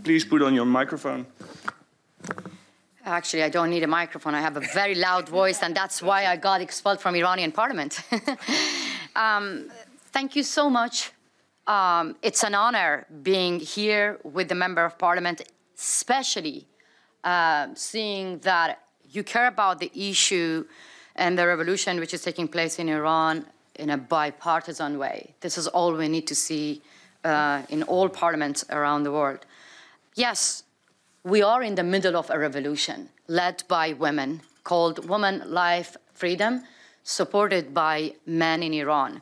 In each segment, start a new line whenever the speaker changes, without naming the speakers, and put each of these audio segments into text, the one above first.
please put on your microphone?
Actually, I don't need a microphone. I have a very loud voice, and that's why I got expelled from Iranian parliament. Thank you so much. It's an honor being here with the member of parliament, especially seeing that you care about the issue and the revolution which is taking place in Iran in a bipartisan way. This is all we need to see in all parliaments around the world. Yes, we are in the middle of a revolution led by women called Women, Life, Freedom, supported by men in Iran.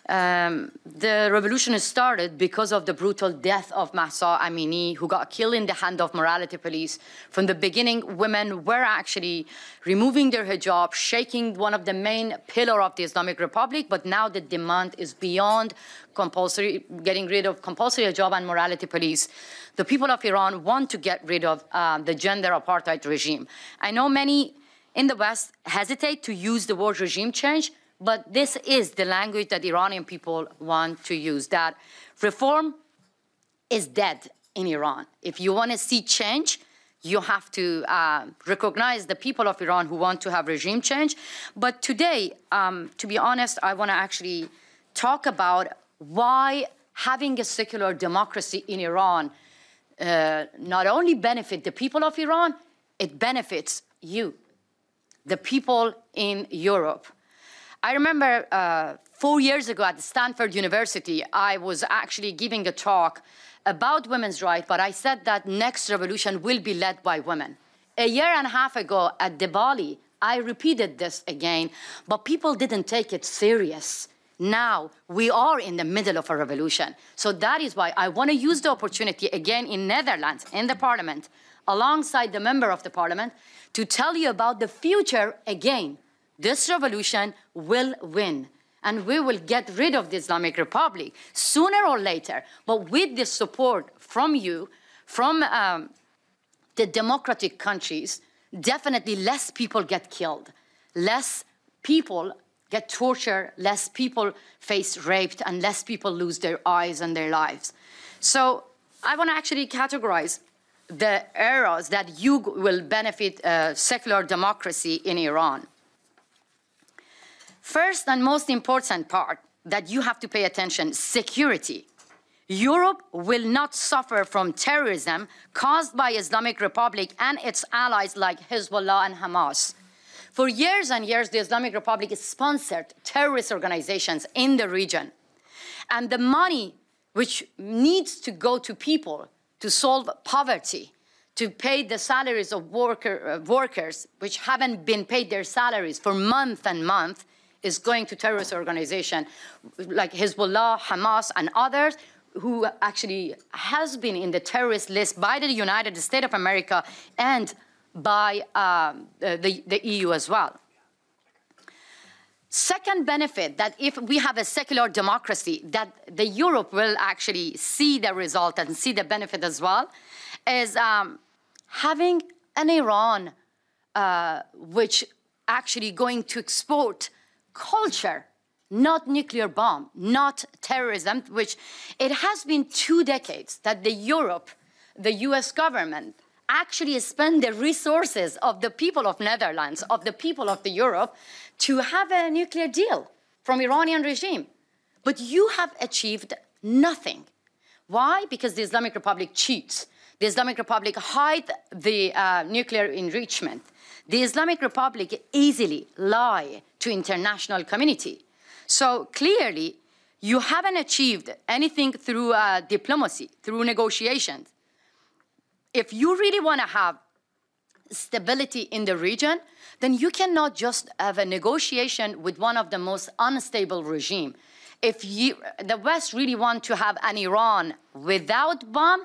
The revolution started because of the brutal death of Mahsa Amini, who got killed in the hand of morality police. From the beginning, women were actually removing their hijab, shaking one of the main pillars of the Islamic Republic, but now the demand is beyond compulsory, getting rid of compulsory hijab and morality police. The people of Iran want to get rid of the gender apartheid regime. I know many in the West hesitate to use the word regime change, but this is the language that Iranian people want to use, that reform is dead in Iran. If you want to see change, you have to recognize the people of Iran who want to have regime change. But today, to be honest, I want to actually talk about why having a secular democracy in Iran not only benefits the people of Iran, it benefits you, the people in Europe. I remember 4 years ago at Stanford University, I was actually giving a talk about women's rights, but I said that next revolution will be led by women. A year and a half ago at Bali, I repeated this again, but people didn't take it serious. Now we are in the middle of a revolution. So that is why I want to use the opportunity again in Netherlands, in the parliament, alongside the member of the parliament, to tell you about the future again. This revolution will win, and we will get rid of the Islamic Republic sooner or later. But with the support from you, from the democratic countries, definitely less people get killed, less people get tortured, less people face raped, and less people lose their eyes and their lives. So I want to actually categorize the eras that you will benefit secular democracy in Iran. First and most important part that you have to pay attention, security. Europe will not suffer from terrorism caused by Islamic Republic and its allies like Hezbollah and Hamas. For years and years, the Islamic Republic has sponsored terrorist organizations in the region. And the money which needs to go to people to solve poverty, to pay the salaries of workers which haven't been paid their salaries for month and month, is going to terrorist organizations like Hezbollah, Hamas, and others who actually has been in the terrorist list by the United States of America and by the EU as well. Second benefit, that if we have a secular democracy, that the Europe will actually see the result and see the benefit as well, is having an Iran which actually going to export culture, not nuclear bomb, not terrorism, which it has been 2 decades that the Europe, the US government, actually spend the resources of the people of Netherlands, of the people of the Europe, to have a nuclear deal from Iranian regime. But you have achieved nothing. Why? Because the Islamic Republic cheats. The Islamic Republic hide the nuclear enrichment. The Islamic Republic easily lie to international community. So clearly, you haven't achieved anything through diplomacy, through negotiations. If you really want to have stability in the region, then you cannot just have a negotiation with one of the most unstable regimes. If the West really want to have an Iran without bomb,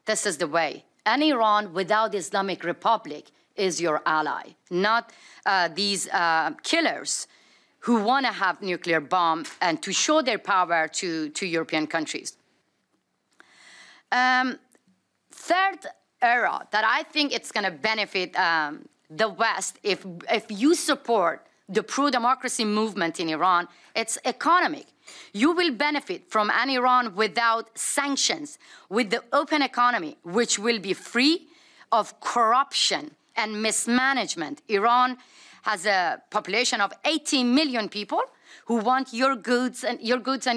this is the way. An Iran without the Islamic Republic is your ally, not these killers who want to have nuclear bomb and to show their power to European countries. Third era that I think it's going to benefit the West if you support the pro-democracy movement in Iran, it's economic. You will benefit from an Iran without sanctions, with the open economy, which will be free of corruption and mismanagement. Iran has a population of 80 million people who want your goods and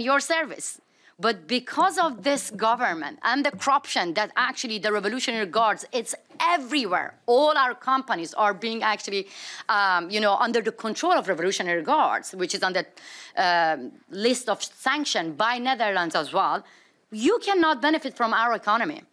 your service. But because of this government and the corruption that actually the Revolutionary Guards, it's everywhere. All our companies are being actually, under the control of Revolutionary Guards, which is on the list of sanctions by Netherlands as well. You cannot benefit from our economy.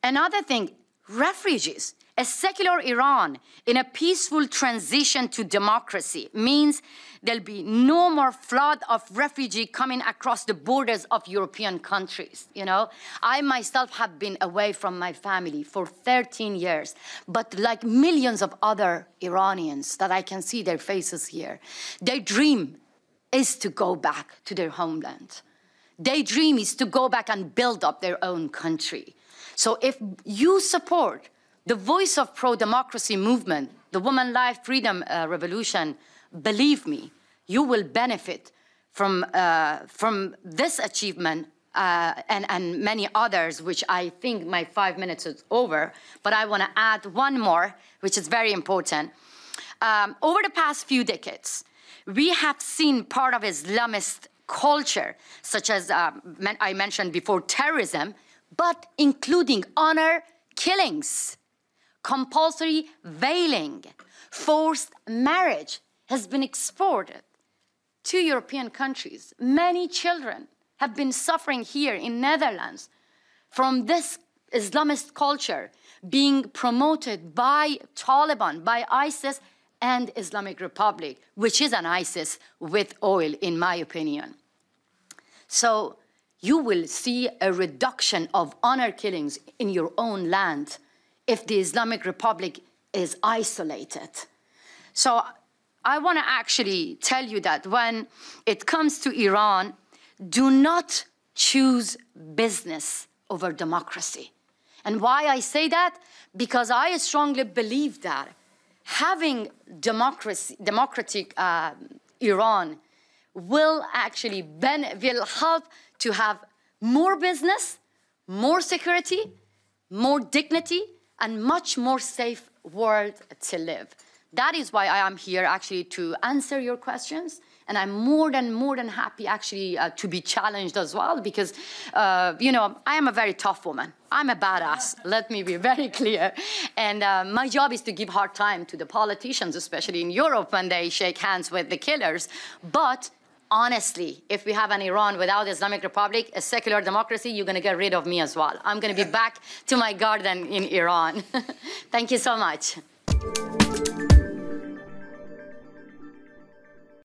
Another thing, refugees. A secular Iran in a peaceful transition to democracy means there'll be no more flood of refugees coming across the borders of European countries. I myself have been away from my family for 13 years, but like millions of other Iranians that I can see their faces here, their dream is to go back to their homeland. Their dream is to go back and build up their own country. So if you support the voice of pro-democracy movement, the Women Life Freedom Revolution, believe me, you will benefit from this achievement and many others, which I think my 5 minutes is over, but I want to add one more, which is very important. Over the past few decades, we have seen part of Islamist culture, such as I mentioned before, terrorism, but including honor killings, compulsory veiling, forced marriage has been exported to European countries. Many children have been suffering here in Netherlands from this Islamist culture being promoted by Taliban, by ISIS and Islamic Republic, which is an ISIS with oil, in my opinion. So you will see a reduction of honor killings in your own land if the Islamic Republic is isolated. So I want to actually tell you that when it comes to Iran, do not choose business over democracy. And why I say that? Because I strongly believe that having democratic Iran will actually will help to have more business, more security, more dignity, and much more safe world to live. That is why I am here actually to answer your questions. And I'm more than happy actually to be challenged as well, because, I am a very tough woman. I'm a badass, let me be very clear. And my job is to give hard time to the politicians, especially in Europe when they shake hands with the killers. But honestly, if we have an Iran without Islamic Republic, a secular democracy, you're going to get rid of me as well. I'm going to be back to my garden in Iran. Thank you so much.